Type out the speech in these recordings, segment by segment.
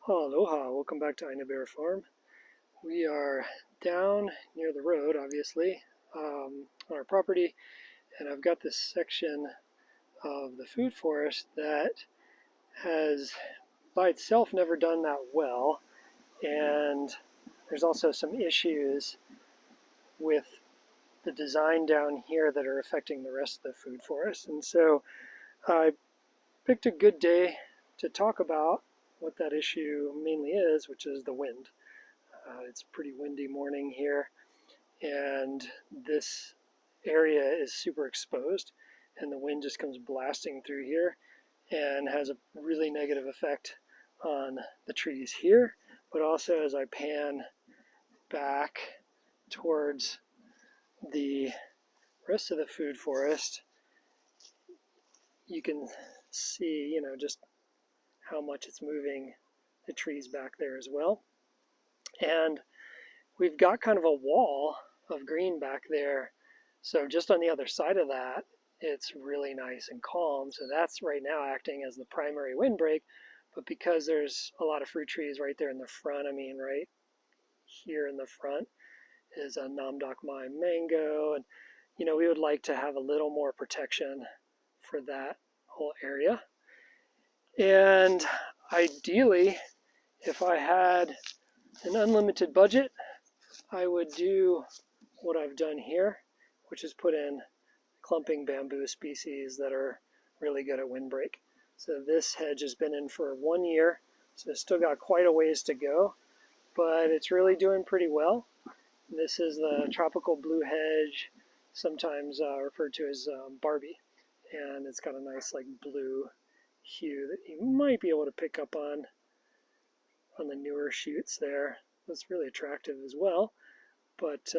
Aloha, welcome back to Aina Bear Farm. We are down near the road, obviously, on our property, and I've got this section of the food forest that has by itself never done that well, and there's also some issues with the design down here that are affecting the rest of the food forest. And so I picked a good day to talk about what that issue mainly is, which is the wind. It's a pretty windy morning here, and this area is super exposed, and the wind just comes blasting through here and has a really negative effect on the trees here, but also as I pan back towards the rest of the food forest, you can see, just how much it's moving the trees back there as well. And we've got kind of a wall of green back there. So just on the other side of that, it's really nice and calm. So that's right now acting as the primary windbreak. But because there's a lot of fruit trees right there in the front, right here in the front is a Namdokmai mango. And, we would like to have a little more protection for that whole area. And ideally, if I had an unlimited budget, I would do what I've done here, which is put in clumping bamboo species that are really good at windbreak. So this hedge has been in for 1 year, so it's still got quite a ways to go, but it's really doing pretty well. This is the tropical blue hedge, sometimes referred to as Barbie, and it's got a nice blue hue that you might be able to pick up on the newer shoots there. That's really attractive as well, but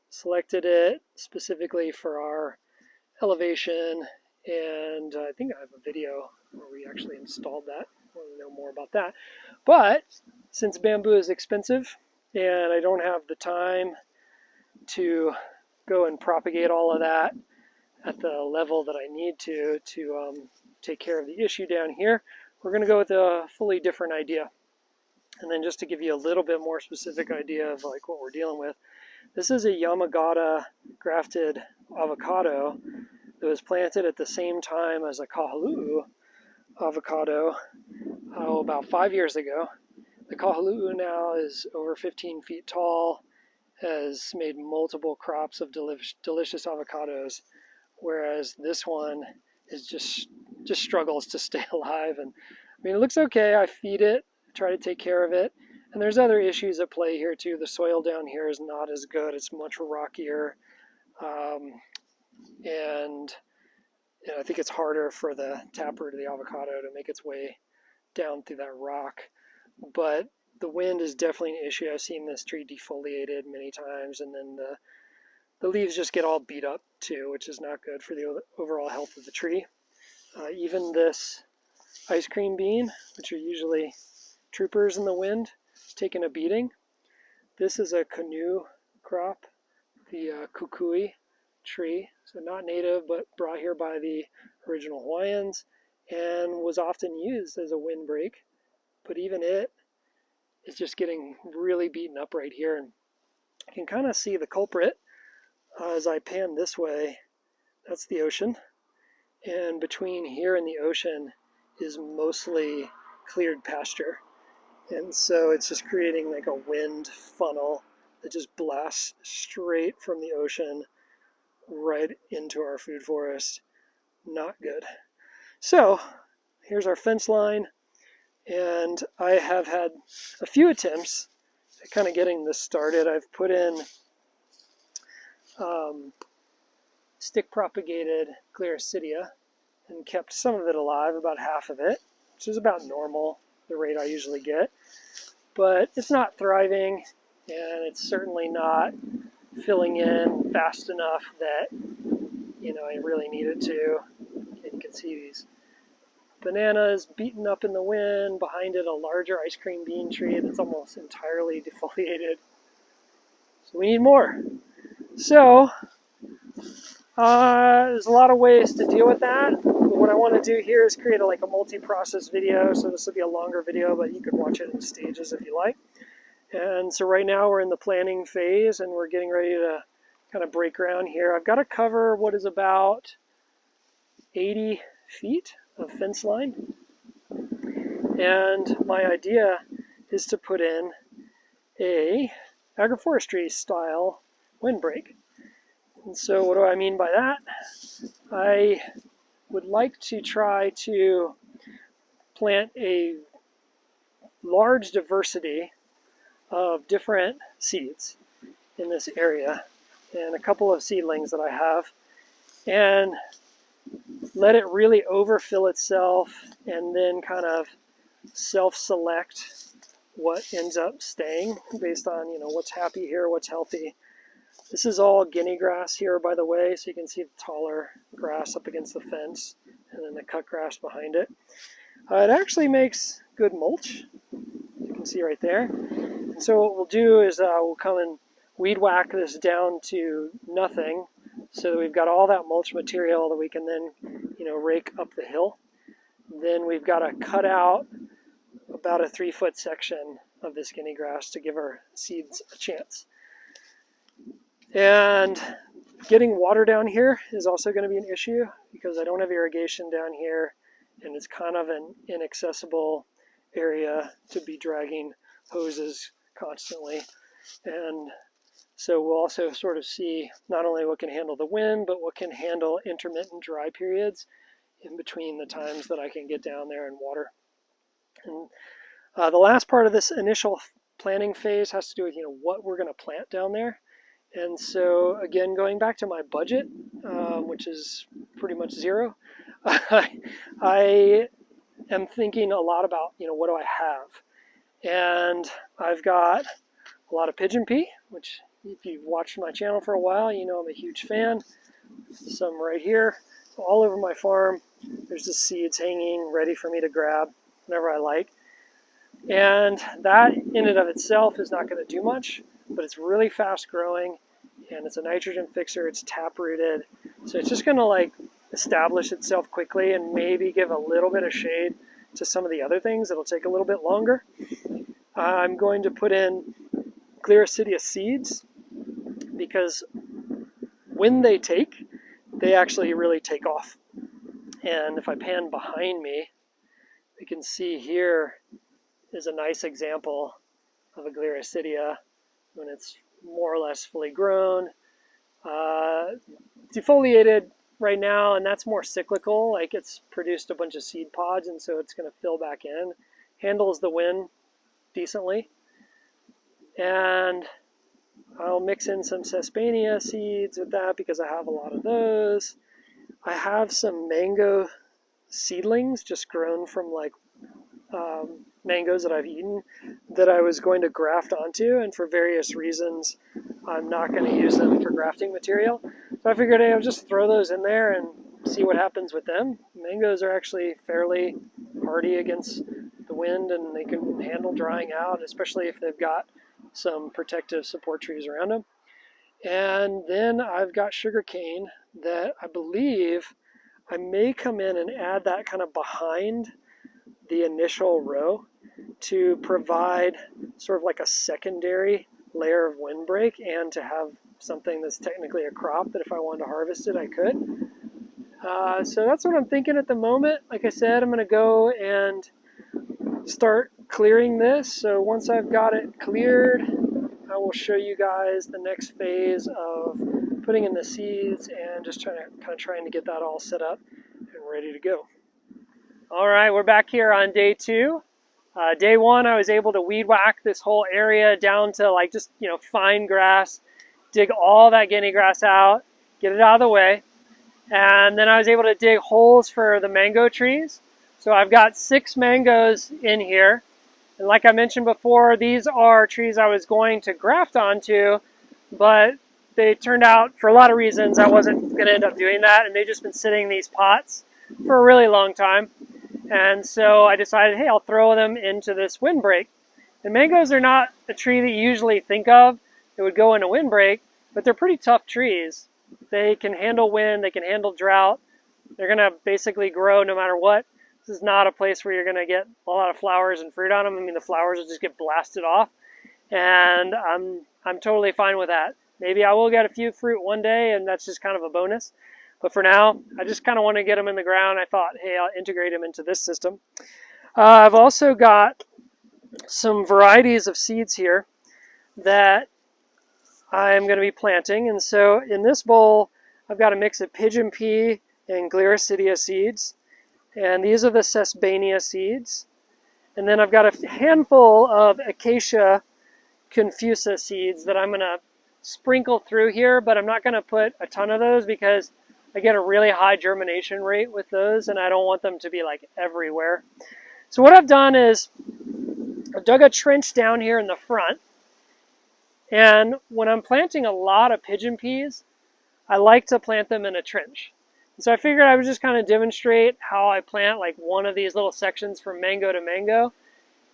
selected it specifically for our elevation, and I think I have a video where we actually installed that. I want to know more about that. But since bamboo is expensive and I don't have the time to go and propagate all of that at the level that I need to take care of the issue down here, we're going to go with a fully different idea. And then just to give you a little bit more specific idea of what we're dealing with, this is a Yamagata grafted avocado that was planted at the same time as a Kahaluu avocado about 5 years ago. The Kahaluu now is over 15 feet tall, has made multiple crops of delicious avocados, whereas this one is just struggles to stay alive. And it looks okay. I feed it, try to take care of it, and there's other issues at play here too. The soil down here is not as good. It's much rockier, and I think it's harder for the taproot of the avocado to make its way down through that rock. But the wind is definitely an issue. I've seen this tree defoliated many times, and then the leaves just get all beat up too, which is not good for the overall health of the tree. Even this ice cream bean, which are usually troopers in the wind, is taking a beating. This is a canoe crop, the kukui tree, so not native, but brought here by the original Hawaiians and was often used as a windbreak. But even it is just getting really beaten up right here. And I can kind of see the culprit as I pan this way. That's the ocean. And between here and the ocean is mostly cleared pasture. And so it's just creating like a wind funnel that just blasts straight from the ocean right into our food forest. Not good. So here's our fence line, and I have had a few attempts at kind of getting this started. I've put in stick propagated Gliricidia and kept some of it alive, about half of it, which is about normal, the rate I usually get. But it's not thriving, and it's certainly not filling in fast enough that I really need it to. And you can see these bananas beaten up in the wind. Behind it, a larger ice cream bean tree that's almost entirely defoliated. So we need more. So there's a lot of ways to deal with that. But what I want to do here is create like a multi-process video. So this will be a longer video, but you could watch it in stages if you like. And so right now we're in the planning phase and we're getting ready to kind of break ground here. I've got to cover what is about 80 feet of fence line. And my idea is to put in a agroforestry style windbreak. And so what do I mean by that? I would like to try to plant a large diversity of different seeds in this area and a couple of seedlings that I have, and let it really overfill itself and then kind of self-select what ends up staying based on, you know, what's happy here, what's healthy. This is all guinea grass here, by the way, so you can see the taller grass up against the fence and then the cut grass behind it. It actually makes good mulch, you can see right there. And so what we'll do is we'll come and weed whack this down to nothing so that we've got all that mulch material that we can then, you know, rake up the hill. Then we've got to cut out about a 3-foot section of this guinea grass to give our seeds a chance. And getting water down here is also going to be an issue because I don't have irrigation down here and it's kind of an inaccessible area to be dragging hoses constantly. And so we'll also sort of see not only what can handle the wind, but what can handle intermittent dry periods in between the times that I can get down there and water. And the last part of this initial planning phase has to do with, you know, what we're going to plant down there. And so again, going back to my budget, which is pretty much zero, I am thinking a lot about, you know, what do I have? And I've got a lot of pigeon pea, which if you've watched my channel for a while, you know I'm a huge fan. Some right here, all over my farm. There's the seeds hanging ready for me to grab whenever I like. And that in and of itself is not going to do much, but it's really fast growing and it's a nitrogen fixer, it's tap rooted. So it's just going to like establish itself quickly and maybe give a little bit of shade to some of the other things. It'll take a little bit longer. I'm going to put in Gliricidia seeds because when they take, they actually really take off. And if I pan behind me, we can see here is a nice example of a Gliricidia when it's more or less fully grown. Defoliated right now, and that's more cyclical, like it's produced a bunch of seed pods and so it's going to fill back in. Handles the wind decently. And I'll mix in some Sesbania seeds with that because I have a lot of those. I have some mango seedlings just grown from like mangoes that I've eaten that I was going to graft onto, and for various reasons I'm not going to use them for grafting material. So I figured I'll just throw those in there and see what happens with them. Mangoes are actually fairly hardy against the wind and they can handle drying out, especially if they've got some protective support trees around them. And then I've got sugarcane that I believe I may come in and add that kind of behind the initial row to provide sort of like a secondary layer of windbreak and to have something that's technically a crop that if I wanted to harvest it, I could. So that's what I'm thinking at the moment. Like I said, I'm going to go and start clearing this. So once I've got it cleared, I will show you guys the next phase of putting in the seeds and just trying to get that all set up and ready to go. All right, we're back here on day 2. Day 1, I was able to weed whack this whole area down to like just, you know, fine grass, dig all that guinea grass out, get it out of the way. And then I was able to dig holes for the mango trees. So I've got 6 mangoes in here. And like I mentioned before, these are trees I was going to graft onto, but they turned out, for a lot of reasons, I wasn't going to end up doing that. And they've just been sitting in these pots for a really long time. And so I decided, hey, I'll throw them into this windbreak. And mangoes are not a tree that you usually think of that would go in a windbreak, but they're pretty tough trees. They can handle wind, they can handle drought. They're going to basically grow no matter what. This is not a place where you're going to get a lot of flowers and fruit on them. I mean, the flowers will just get blasted off, and I'm totally fine with that. Maybe I will get a few fruit one day, and that's just kind of a bonus. But for now, I just kind of want to get them in the ground. I thought, hey, I'll integrate them into this system. I've also got some varieties of seeds here that I'm going to be planting. And so in this bowl, I've got a mix of Pigeon Pea and Gliricidia seeds. And these are the Sesbania seeds. And then I've got a handful of Acacia confusa seeds that I'm going to sprinkle through here, but I'm not going to put a ton of those because I get a really high germination rate with those, and I don't want them to be like everywhere. So what I've done is I've dug a trench down here in the front, and when I'm planting a lot of pigeon peas, I like to plant them in a trench. So I figured I would just kind of demonstrate how I plant like one of these little sections from mango to mango,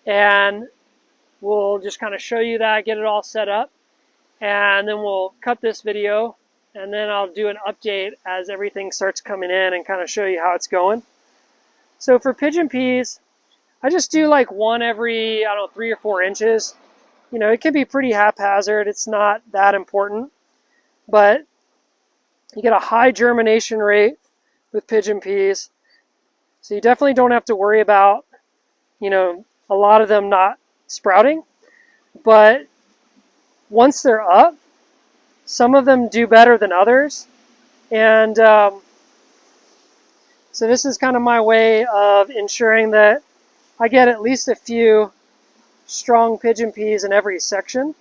and we'll just kind of show you that, get it all set up, and then we'll cut this video, and then I'll do an update as everything starts coming in and kind of show you how it's going. So for pigeon peas, I just do like one every, I don't know, 3 or 4 inches. You know, it can be pretty haphazard. It's not that important, but you get a high germination rate with pigeon peas. So you definitely don't have to worry about, you know, a lot of them not sprouting. But once they're up, some of them do better than others. And so this is kind of my way of ensuring that I get at least a few strong pigeon peas in every section.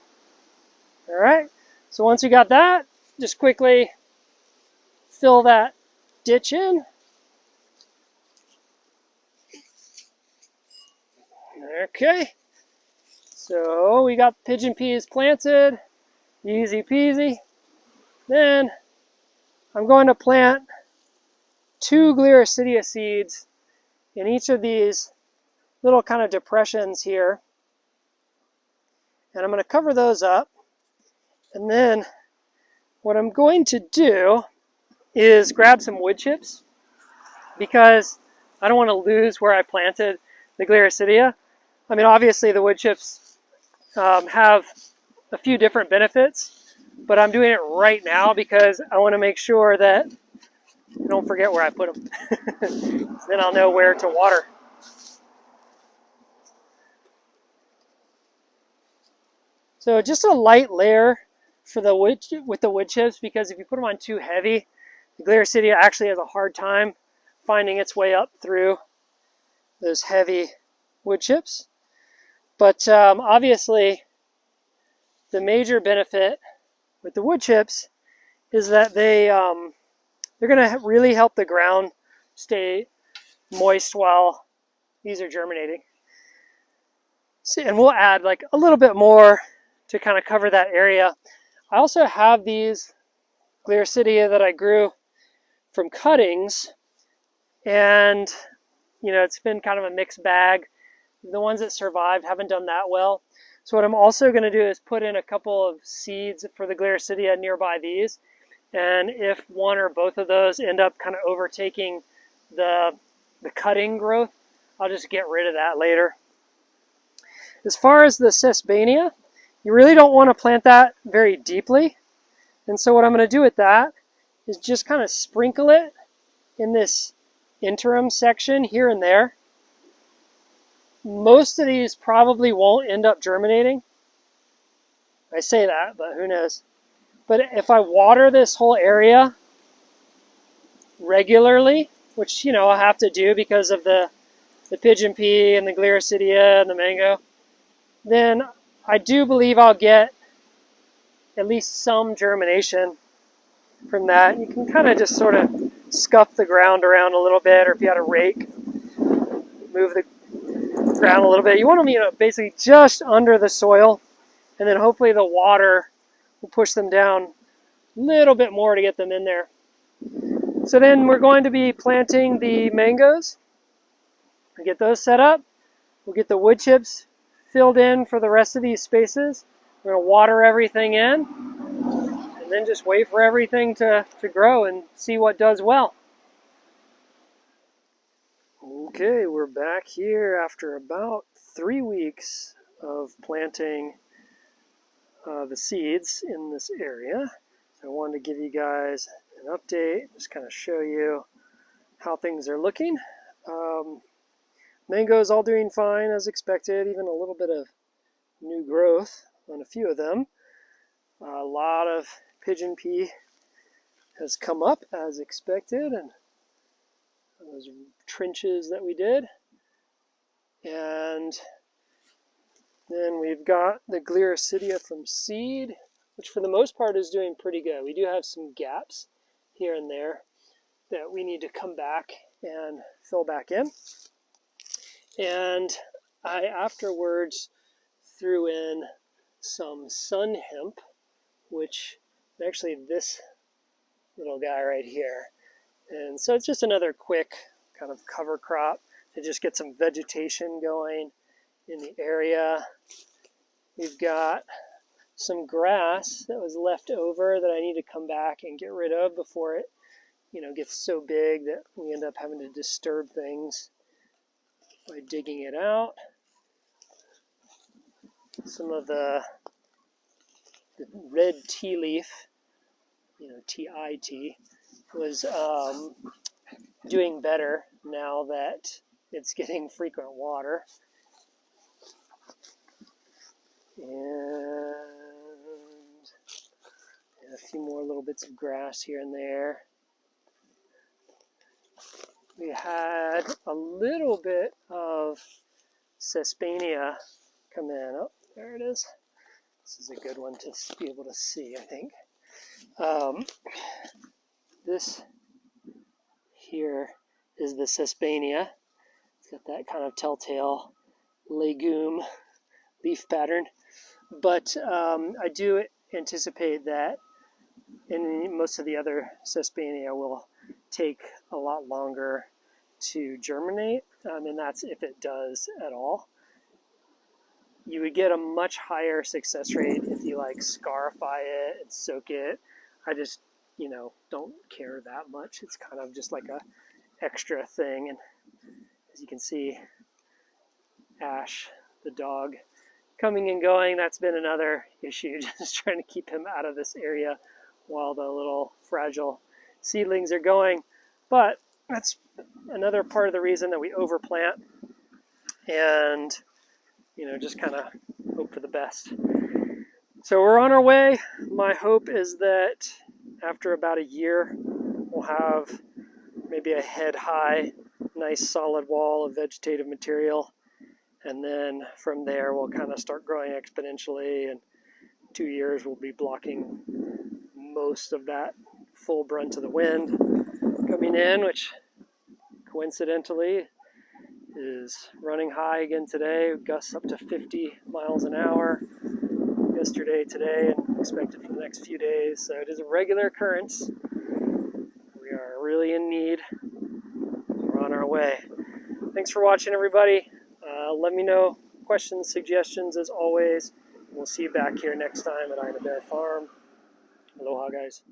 All right, so once you got that, just quickly fill that ditch in. Okay, so we got pigeon peas planted, easy peasy. Then I'm going to plant 2 Gliricidia seeds in each of these little kind of depressions here. And I'm going to cover those up. And then what I'm going to do is grab some wood chips, because I don't want to lose where I planted the Gliricidia. I mean, obviously the wood chips have a few different benefits, but I'm doing it right now because I want to make sure that I don't forget where I put them. Then I'll know where to water. So just a light layer for the wood with the wood chips, because if you put them on too heavy, the Gliricidia actually has a hard time finding its way up through those heavy wood chips. But obviously, the major benefit with the wood chips is that they're going to really help the ground stay moist while these are germinating. See, and we'll add like a little bit more to kind of cover that area. I also have these Gliricidia that I grew from cuttings, and you know, it's been kind of a mixed bag. The ones that survived haven't done that well. So what I'm also going to do is put in a couple of seeds for the Gliricidia nearby these, and if one or both of those end up kind of overtaking the cutting growth, I'll just get rid of that later. As far as the Sesbania, you really don't want to plant that very deeply. And so what I'm going to do with that is just kind of sprinkle it in this interim section here and there. Most of these probably won't end up germinating. I say that, but who knows. But if I water this whole area regularly, which, you know, I'll have to do because of the Pigeon Pea and the Gliricidia and the mango, then I do believe I'll get at least some germination from that. You can kind of just sort of scuff the ground around a little bit, or if you had a rake, move the ground a little bit. You want them, you know, basically just under the soil, and then hopefully the water will push them down a little bit more to get them in there. So then we're going to be planting the mangoes. We get those set up. We'll get the wood chips filled in for the rest of these spaces. We're going to water everything in, and then just wait for everything to grow and see what does well. Okay, we're back here after about 3 weeks of planting the seeds in this area. So I wanted to give you guys an update, just kind of show you how things are looking. Mangoes all doing fine as expected, even a little bit of new growth on a few of them. A lot of pigeon pea has come up as expected, and those trenches that we did. And then we've got the Gliricidia from seed, which for the most part is doing pretty good. We do have some gaps here and there that we need to come back and fill back in. And I afterwards threw in some Sunn Hemp, which is actually this little guy right here. And so it's just another quick kind of cover crop to just get some vegetation going in the area. We've got some grass that was left over that I need to come back and get rid of before it, gets so big that we end up having to disturb things by digging it out. Some of the red tea leaf, TIT, was doing better now that it's getting frequent water. And a few more little bits of grass here and there. We had a little bit of Sesbania come in. Oh, there it is. This is a good one to be able to see, I think. This here is the Sesbania. It's got that kind of telltale legume leaf pattern. But I do anticipate that in most of the other Sesbania will take a lot longer to germinate, and that's if it does at all. You would get a much higher success rate if you scarify it and soak it. I just, don't care that much. It's kind of just like a extra thing. And as you can see, Ash, the dog, coming and going, that's been another issue, just trying to keep him out of this area while the little fragile seedlings are going. But that's another part of the reason that we overplant and, just kind of hope for the best. So we're on our way. My hope is that after about a year, we'll have maybe a head-high, nice solid wall of vegetative material. And then from there, we'll kind of start growing exponentially. And 2 years, we'll be blocking most of that full brunt of the wind coming in, which coincidentally is running high again today. Gusts up to 50 miles an hour yesterday, today, and expected for the next few days. So it is a regular occurrence. We are really in need. We're on our way. Thanks for watching, everybody. Let me know questions, suggestions, as always. We'll see you back here next time at Ina Bear Farm. Aloha, guys.